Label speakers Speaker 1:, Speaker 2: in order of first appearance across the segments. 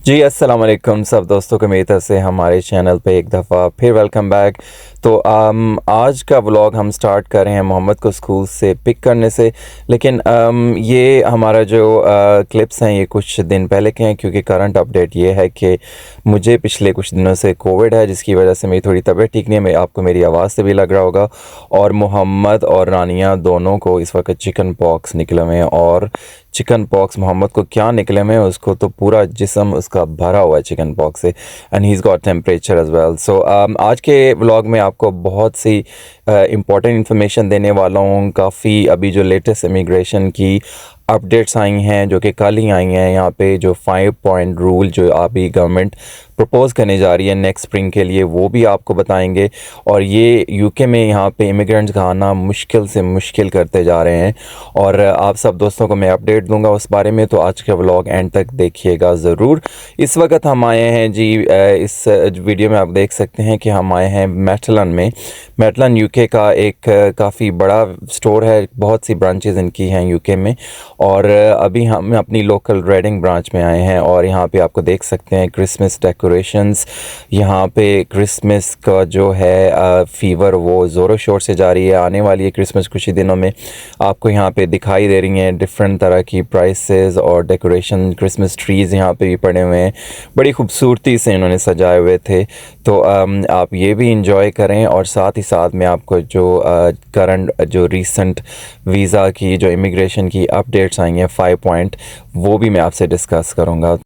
Speaker 1: जी, अस्सलाम वालेकुम सब दोस्तों को मेरी तरफ से हमारे चैनल पे एक दफ़ा फिर वेलकम बैक। तो आज का व्लॉग हम स्टार्ट कर रहे हैं मोहम्मद को स्कूल से पिक करने से। लेकिन ये हमारा जो क्लिप्स हैं ये कुछ दिन पहले के हैं, क्योंकि करंट अपडेट ये है कि मुझे पिछले कुछ दिनों से कोविड है, जिसकी वजह से मेरी थोड़ी तबीयत ठीक नहीं है। आपको मेरी आवाज़ से भी लग रहा होगा। और मोहम्मद और रानिया दोनों को इस वक्त चिकन पॉक्स निकले हुए हैं। और चिकन पॉक्स मोहम्मद को क्या निकले हुए हैं, उसको तो पूरा जिस्म उसका भरा हुआ है चिकन पॉक्स से, and he is got temperature as well. So आज के व्लॉग में आपको बहुत सी इम्पॉर्टेंट इन्फॉर्मेशन देने वाला हूँ। काफ़ी अभी जो लेटेस्ट इमिग्रेशन की अपडेट्स आई हैं, जो कि कल ही आई हैं, यहाँ पे जो 5 पॉइंट रूल जो अभी गवर्नमेंट प्रपोज़ करने जा रही है नेक्स्ट स्प्रिंग के लिए, वो भी आपको बताएंगे। और ये यूके में यहाँ पे इमिग्रेंट्स का आना मुश्किल से मुश्किल करते जा रहे हैं, और आप सब दोस्तों को मैं अपडेट दूंगा उस बारे में। तो आज का व्लॉग एंड तक देखिएगा ज़रूर। इस वक्त हम आए हैं जी, इस वीडियो में आप देख सकते हैं कि हम आए हैं मेटलन में। मेटलन यूके का एक काफ़ी बड़ा स्टोर है, बहुत सी ब्रांचेस इनकी हैं यूके में। और अभी हम अपनी लोकल रेडिंग ब्रांच में आए हैं, और यहाँ पे आपको देख सकते हैं क्रिसमस डेकोरेशंस। यहाँ पे क्रिसमस का जो है फीवर वो ज़ोरों शोर से जारी है। आने वाली है क्रिसमस कुछ ही दिनों में, आपको यहाँ पे दिखाई दे रही हैं डिफरेंट तरह की प्राइसेस और डेकोरेशन। क्रिसमस ट्रीज़ यहाँ पे भी पड़े हुए हैं, बड़ी खूबसूरती से इन्होंने सजाए हुए थे। तो आप ये भी इंजॉय करें, और साथ ही साथ मैं आपको जो करंट जो रीसेंट वीज़ा की जो इमिग्रेशन की अपडेट्स आई हैं 5 पॉइंट, वो भी मैं आपसे डिस्कस करूँगा।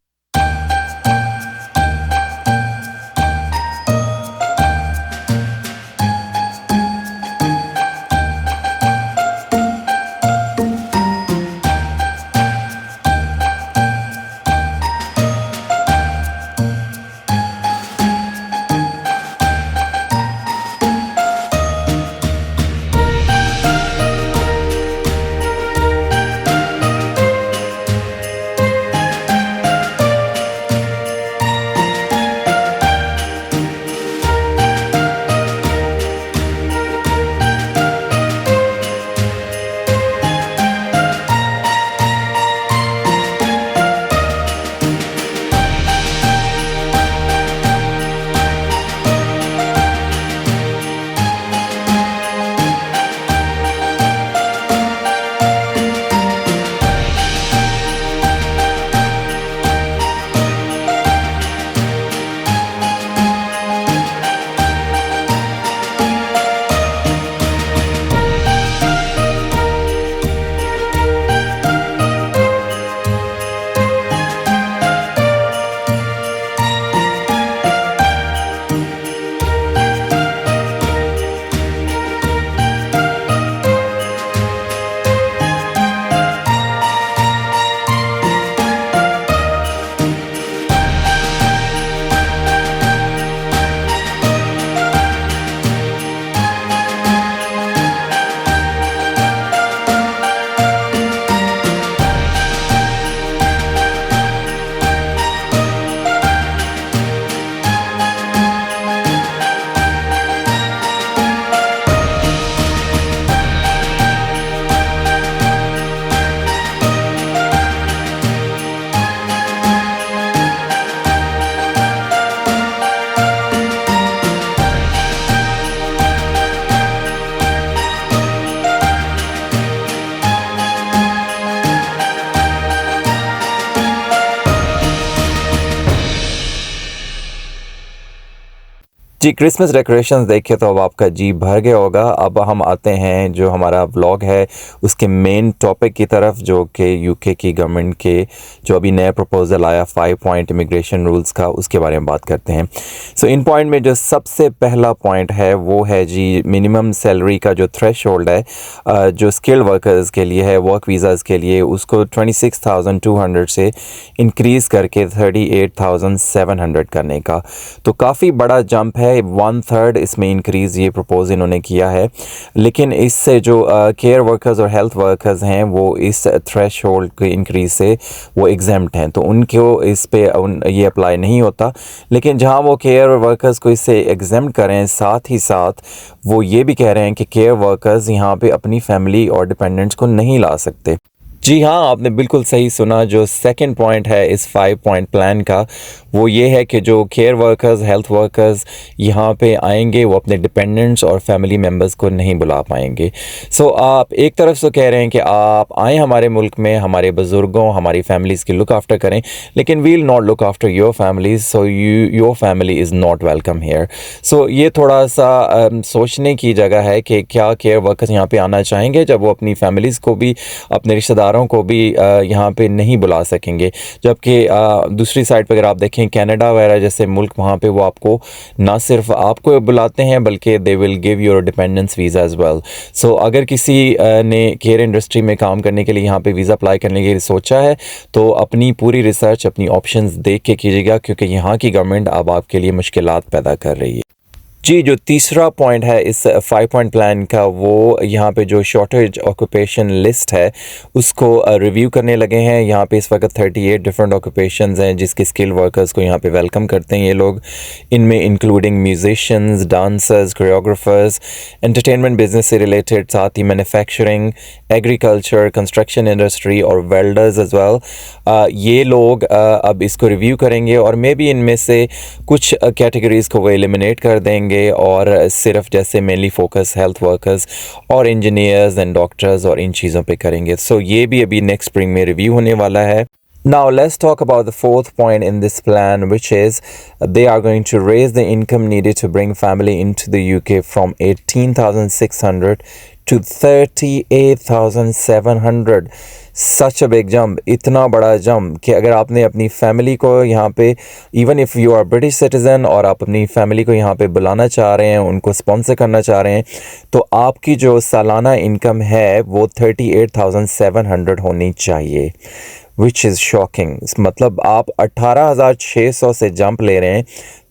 Speaker 1: जी, क्रिसमस डेकोरेशंस देखे तो अब आपका जी भर गया होगा। अब हम आते हैं जो हमारा व्लॉग है उसके मेन टॉपिक की तरफ, जो कि यूके की गवर्नमेंट के जो अभी नया प्रपोजल आया 5 पॉइंट इमिग्रेशन रूल्स का, उसके बारे में बात करते हैं। सो इन पॉइंट में जो सबसे पहला पॉइंट है वो है जी मिनिमम सैलरी का जो थ्रेशोल्ड है, जो स्किल्ड वर्कर्स के लिए है, वर्क वीज़ाज़ के लिए, उसको 26,200 से इंक्रीज़ करके 38,700 करने का। तो काफ़ी बड़ा जंप है, 1/3 इसमें इंक्रीज़ ये प्रपोज इन्होंने किया है। लेकिन इससे जो केयर वर्कर्स और हेल्थ वर्कर्स हैं वो इस थ्रेशोल्ड के इंक्रीज़ से वो एग्जेम्प्ट हैं, तो उनको इस पे ये अप्लाई नहीं होता। लेकिन जहां वो केयर वर्कर्स को इससे एग्जेम्प्ट करें, साथ ही साथ वो ये भी कह रहे हैं कि केयर वर्कर्स यहाँ पे अपनी फैमिली और डिपेंडेंट्स को नहीं ला सकते। जी हाँ, आपने बिल्कुल सही सुना। जो सेकंड पॉइंट है इस 5 पॉइंट प्लान का, वो ये है कि जो केयर वर्कर्स, हेल्थ वर्कर्स यहाँ पे आएंगे, वो अपने डिपेंडेंट्स और फैमिली मेम्बर्स को नहीं बुला पाएंगे। सो आप एक तरफ से कह रहे हैं कि आप आएँ हमारे मुल्क में, हमारे बुज़ुर्गों, हमारी फैमिलीज़ की लुक आफ्टर करें, लेकिन we will not look after your families, so your family is not welcome here. So ये थोड़ा सा सोचने की जगह है कि क्या केयर वर्कर्स यहाँ पे आना चाहेंगे जब वो अपनी फैमिलीज़ को भी, अपने रिश्तेदारों को भी यहाँ पे नहीं बुला सकेंगे। जबकि दूसरी साइड पे अगर आप देखें कनाडा वगैरह जैसे मुल्क, वहाँ पे वो आपको ना सिर्फ आपको बुलाते हैं बल्कि they will give your dependence visa as well. So अगर किसी ने केयर इंडस्ट्री में काम करने के लिए यहाँ पे वीज़ा अप्लाई करने के लिए सोचा है तो अपनी पूरी रिसर्च, अपनी ऑप्शंस देख के कीजिएगा, क्योंकि यहाँ की गवर्नमेंट अब आपके लिए मुश्किलात पैदा कर रही है। जी, जो तीसरा पॉइंट है इस 5 पॉइंट प्लान का, वो यहाँ पे जो शॉर्टेज ऑक्यूपेशन लिस्ट है उसको रिव्यू करने लगे हैं। यहाँ पे इस वक्त 38 डिफरेंट ऑक्यूपेशंस हैं जिसके स्किल वर्कर्स को यहाँ पे वेलकम करते हैं ये लोग। इनमें including musicians, dancers, choreographers, entertainment business से रिलेटेड, साथ ही मैन्युफैक्चरिंग, एग्रीकल्चर, कंस्ट्रक्शन इंडस्ट्री और वेल्डर्स एज वेल। ये लोग अब इसको रिव्यू करेंगे और मे बी इनमें से कुछ कैटेगरीज़ को वो एलिमिनेट कर देंगे और सिर्फ जैसे मेनली फोकस हेल्थ वर्कर्स और इंजीनियर्स एंड डॉक्टर्स और इन चीज़ों पे करेंगे। सो ये भी अभी नेक्स्ट स्प्रिंग में रिव्यू होने वाला है। Now let's talk about the fourth point in this plan, which is they are going to raise the income needed to bring family into the UK from 18,600 to 38,700. Such a big jump, इतना बड़ा jump कि अगर आपने अपनी family को यहाँ पे, even if you are British citizen और आप अपनी फैमिली को यहाँ पे बुलाना चाह रहे हैं, उनको स्पॉन्सर करना चाह रहे हैं, तो आपकी जो सालाना इनकम है वो 38,700 होनी चाहिए, विच इज़ शॉकिंग। मतलब आप 18,600 से जंप ले रहे हैं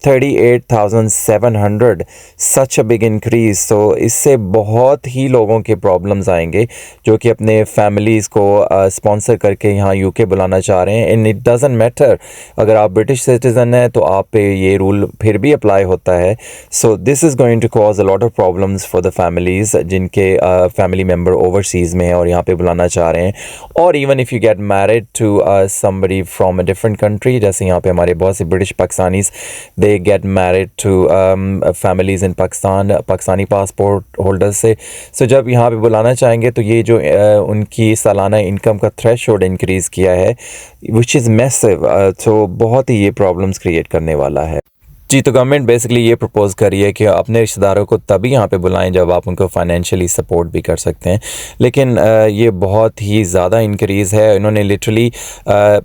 Speaker 1: 38,700, सच अ बिग इंक्रीज। सो इससे बहुत ही लोगों के प्रॉब्लम्स आएंगे जो कि अपने फैमिलीज़ को स्पॉन्सर करके यहाँ यूके बुलाना चाह रहे हैं। एंड इट डजंट मैटर अगर आप ब्रिटिश सिटीज़न हैं तो आप पे ये रूल फिर भी अप्लाई होता है। So this is going to cause a lot of problems for the families जिनके फैमिली मेम्बर ओवरसीज़ में हैं और यहाँ पे बुलाना चाह रहे हैं। और even if you get married to somebody from a different country, जैसे यहाँ पे हमारे बहुत से British Pakistanis they get married to families in Pakistan, Pakistani passport holders से। सो जब यहाँ पे बुलाना चाहेंगे तो ये जो उनकी सालाना इनकम का थ्रेशोल्ड इंक्रीज़ किया है, which is massive, तो बहुत ही ये प्रॉब्लम्स क्रिएट करने वाला है। जी, तो गवर्नमेंट बेसिकली ये प्रपोज़ कर रही है कि अपने रिश्तेदारों को तभी यहाँ पे बुलाएं जब आप उनको फाइनेंशियली सपोर्ट भी कर सकते हैं। लेकिन ये बहुत ही ज़्यादा इंक्रीज़ है। इन्होंने लिटरली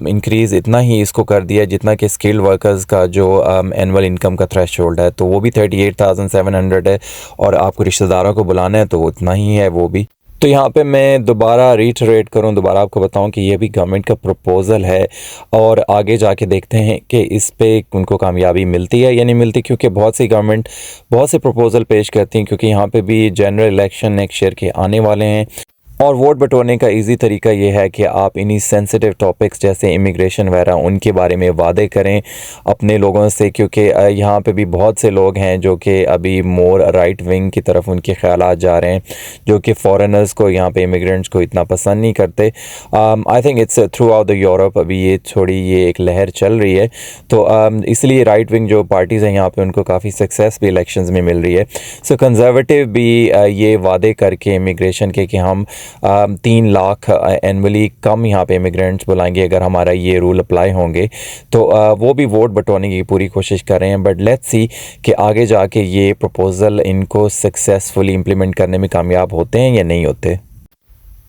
Speaker 1: इंक्रीज़ इतना ही इसको कर दिया जितना कि स्किल्ड वर्कर्स का जो एनुअल इनकम का थ्रेशोल्ड है, तो वो भी 38,700 है, और आपको रिश्तेदारों को बुलाना है तो उतना ही है वो भी। तो यहाँ पे मैं दोबारा रीटरेट करूँ, दोबारा आपको बताऊँ कि ये भी गवर्नमेंट का प्रपोज़ल है और आगे जाके देखते हैं कि इस पे उनको कामयाबी मिलती है या नहीं मिलती, क्योंकि बहुत सी गवर्नमेंट बहुत से प्रपोज़ल पेश करती हैं, क्योंकि यहाँ पे भी जनरल इलेक्शन नेक्स्ट ईयर के आने वाले हैं। और वोट बटोरने का इजी तरीका ये है कि आप इन्हीं सेंसिटिव टॉपिक्स जैसे इमिग्रेशन वगैरह उनके बारे में वादे करें अपने लोगों से, क्योंकि यहाँ पे भी बहुत से लोग हैं जो कि अभी मोर राइट विंग की तरफ उनके ख़यालात जा रहे हैं, जो कि फॉरेनर्स को, यहाँ पे इमिग्रेंट्स को इतना पसंद नहीं करते। I think it's through out the Europe अभी ये एक लहर चल रही है। तो इसलिए राइट विंग जो पार्टीज़ हैं यहाँ पर उनको काफ़ी सक्सेस भी इलेक्शन में मिल रही है। सो कंजर्वेटिव भी ये वादे करके इमिग्रेशन के कि हम 3 लाख एनुअली कम यहाँ पे इमिग्रेंट्स बुलाएंगे अगर हमारा ये रूल अप्लाई होंगे, तो वो भी वोट बटोरने की पूरी कोशिश कर रहे हैं। बट लेट्स सी कि आगे जाके ये प्रपोज़ल इनको सक्सेसफुली इम्प्लीमेंट करने में कामयाब होते हैं या नहीं होते।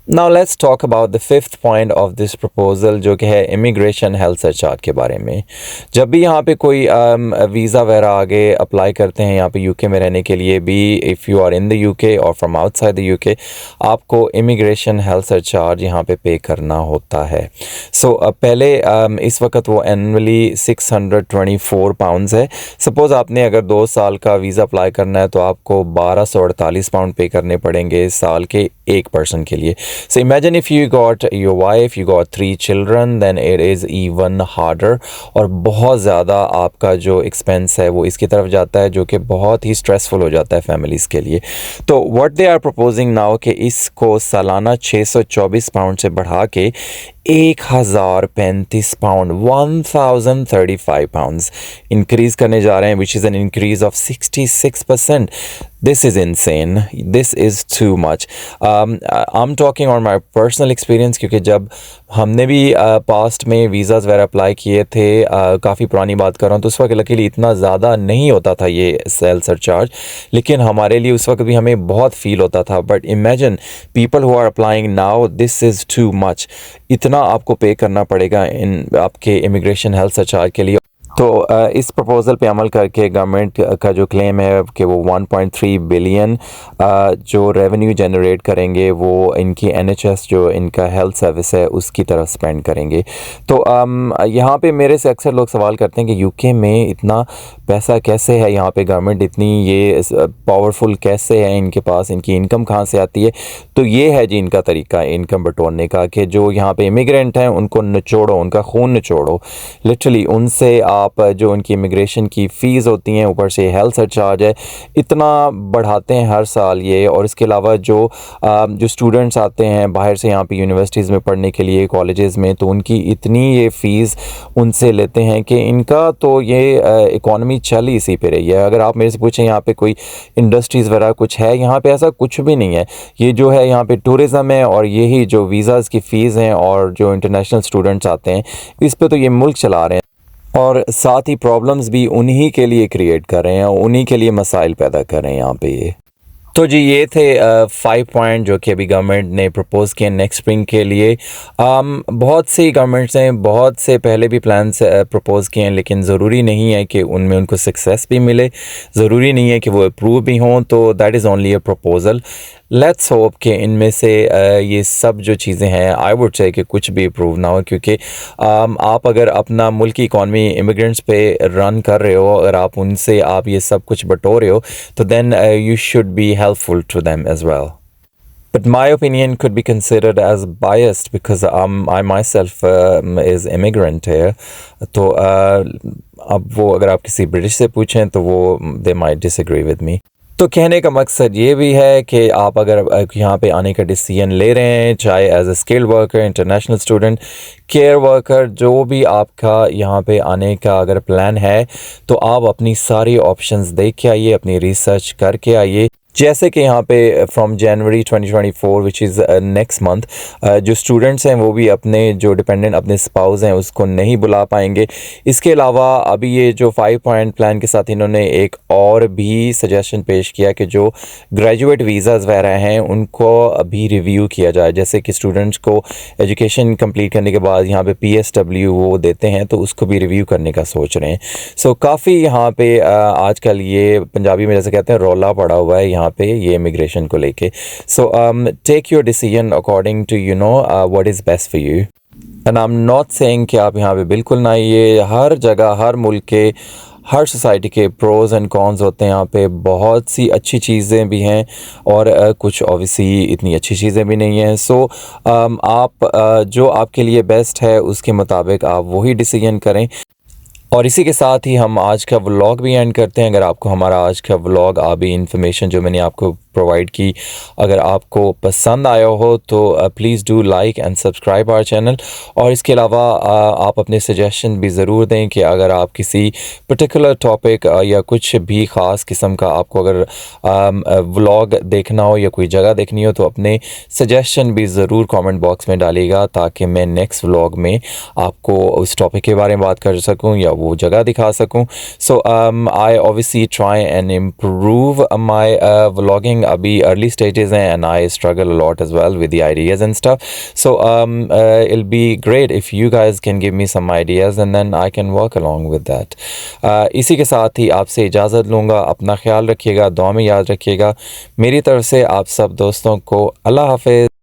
Speaker 1: Now let's talk about the fifth point of this proposal, जो कि है इमिग्रेशन हेल्थ सरचार्ज के बारे में। जब भी यहाँ पे कोई वीज़ा वगैरह आगे अप्लाई करते हैं यहाँ पे यूके में रहने के लिए भी, if you are in the UK और फ्रॉम आउटसाइड द यूके, आपको इमिग्रेशन हेल्थ सरचार्ज यहाँ पे करना होता है। सो पहले इस वक्त वो एनुअली 624 पाउंड्स है। सपोज़ आपने अगर 2 साल का वीज़ा अप्लाई करना है तो आपको 1248 पाउंड पे करने पड़ेंगे साल के एक पर्सन के लिए. So imagine if you got your wife, you got 3 children, then it is even harder. और बहुत ज़्यादा आपका जो एक्सपेंस है वो इसकी तरफ जाता है, जो कि बहुत ही स्ट्रेसफुल हो जाता है फैमिलीज़ के लिए. तो what they are proposing now कि इसको सालाना 624 पाउंड से बढ़ा के 1035 पाउंड 1035 पाउंड्स इंक्रीज़ करने जा रहे हैं, which is an increase of 66%. This is insane. This is too much. I'm talking on my personal experience, क्योंकि जब हमने भी पास्ट में वीज़ाज़ वगैरह अप्लाई किए थे, काफ़ी पुरानी बात कर रहा हूँ, तो उस वक्त लकीली इतना ज़्यादा नहीं होता था ये सेल सरचार्ज, लेकिन हमारे लिए उस वक्त भी हमें बहुत फ़ील होता था. But imagine people who are applying now, this is too much. इतना आपको पे करना पड़ेगा इन आपके इमिग्रेशन हेल्थ सरचार्ज के लिए. तो इस प्रपोज़ल पे अमल करके गवर्नमेंट का जो क्लेम है कि वो 1.3 बिलियन जो रेवेन्यू जनरेट करेंगे वो इनकी NHS जो इनका हेल्थ सर्विस है उसकी तरफ स्पेंड करेंगे. तो यहाँ पे मेरे से अक्सर लोग सवाल करते हैं कि यूके में इतना पैसा कैसे है, यहाँ पे गवर्नमेंट इतनी ये पावरफुल कैसे है इनके पास, इनकी इनकम कहाँ से आती है. तो ये है जी इनका तरीका इनकम बटोरने का कि जो यहाँ पे इमिग्रेंट हैं उनको निचोड़ो, उनका खून निचोड़ो, लिटरली उनसे आप जो उनकी इमिग्रेशन की फ़ीस होती हैं, ऊपर से हेल्थ सरचार्ज है, इतना बढ़ाते हैं हर साल ये. और इसके अलावा जो स्टूडेंट्स आते हैं बाहर से यहाँ पे यूनिवर्सिटीज़ में पढ़ने के लिए, कॉलेजेस में, तो उनकी इतनी ये फ़ीस उनसे लेते हैं कि इनका तो ये इकॉनमी चल ही इसी पे रही है. अगर आप मेरे से पूछें यहाँ पे कोई इंडस्ट्रीज़ वगैरह कुछ है, यहाँ पे ऐसा कुछ भी नहीं है. ये जो है यहाँ पे टूरिज़म है और यही जो वीज़ाज़ की फ़ीस हैं और जो इंटरनेशनल स्टूडेंट्स आते हैं, इस पे तो ये मुल्क चला रहे हैं. और साथ ही प्रॉब्लम्स भी उन्हीं के लिए क्रिएट कर रहे हैं, उन्हीं के लिए मसाइल पैदा कर रहे हैं यहाँ पे ये. तो जी ये थे 5 पॉइंट जो कि अभी गवर्नमेंट ने प्रपोज़ किए नेक्स्ट स्प्रिंग के लिए. बहुत सी गवर्नमेंट्स ने बहुत से पहले भी प्लान्स प्रपोज़ किए हैं, लेकिन ज़रूरी नहीं है कि उनमें उनको सक्सेस भी मिले, ज़रूरी नहीं है कि वो अप्रूव भी हों. तो that is only a proposal. Let's hope कि इनमें से ये सब जो चीज़ें हैं, आई वुड से कि कुछ भी अप्रूव ना हो, क्योंकि आप अगर अपना मुल्क की इकॉनमी इमिग्रेंट्स पे रन कर रहे हो, अगर आप उनसे आप ये सब कुछ बटो रहे हो, तो then you should be helpful to them as well. But my opinion could be considered as biased because I myself is immigrant here. तो अब वो अगर आप किसी ब्रिटिश से पूछें तो वो they might disagree with me. तो कहने का मकसद ये भी है कि आप अगर यहाँ पे आने का डिसीजन ले रहे हैं, चाहे as a skilled worker, international student, care worker, जो भी आपका यहाँ पे आने का अगर प्लान है, तो आप अपनी सारी ऑप्शंस देख के आइए, अपनी रिसर्च करके आइए. जैसे कि यहाँ पे from January 2024 which is next month जो स्टूडेंट्स हैं वो भी अपने जो डिपेंडेंट अपने स्पाउस हैं उसको नहीं बुला पाएंगे. इसके अलावा अभी ये जो 5 पॉइंट प्लान के साथ इन्होंने एक और भी सजेशन पेश किया कि जो ग्रेजुएट वीज़ाज़ वगैरह हैं उनको अभी रिव्यू किया जाए. जैसे कि स्टूडेंट्स को एजुकेशन कंप्लीट करने के बाद यहाँ पे PSW वो देते हैं, तो उसको भी रिव्यू करने का सोच रहे हैं. सो काफ़ी यहाँ पे आजकल ये पंजाबी में जैसे कहते हैं रौला पड़ा हुआ है यहाँ पे ये इमिग्रेशन को लेके. So take your decision according to you know what is best for you. And I am not saying कि आप यहाँ पे बिल्कुल ना आइए. हर जगह, हर मुल्क के, हर सोसाइटी के प्रोज एंड कॉन्स होते हैं. यहाँ पे बहुत सी अच्छी चीज़ें भी हैं और कुछ ऑब्वियसली इतनी अच्छी चीज़ें भी नहीं हैं. सो आप जो आपके लिए बेस्ट है उसके मुताबिक आप वही डिसीजन करें. और इसी के साथ ही हम आज का व्लॉग भी एंड करते हैं. अगर आपको हमारा आज का व्लॉग अभी इन्फॉर्मेशन जो मैंने आपको प्रोवाइड की अगर आपको पसंद आया हो तो please do like and subscribe our channel. और इसके अलावा आप अपने सजेशन भी ज़रूर दें कि अगर आप किसी पर्टिकुलर टॉपिक या कुछ भी ख़ास किस्म का आपको अगर व्लॉग देखना हो या कोई जगह देखनी हो तो अपने सजेशन भी ज़रूर कमेंट बॉक्स में डालिएगा ताकि मैं नेक्स्ट व्लॉग में आपको उस टॉपिक के बारे में बात कर सकूं या वो जगह दिखा सकूं. So I obviously try and improve my vlogging. अभी अर्ली स्टेजेस हैं and I struggle a lot as well with the ideas and stuff. So it'll be great if you guys can give me some ideas and then I can work along with that. इसी के साथ ही आपसे इजाज़त लूँगा. अपना ख्याल रखिएगा, दुआ में याद रखिएगा. मेरी तरफ से आप सब दोस्तों को अल्लाह हाफ़िज़.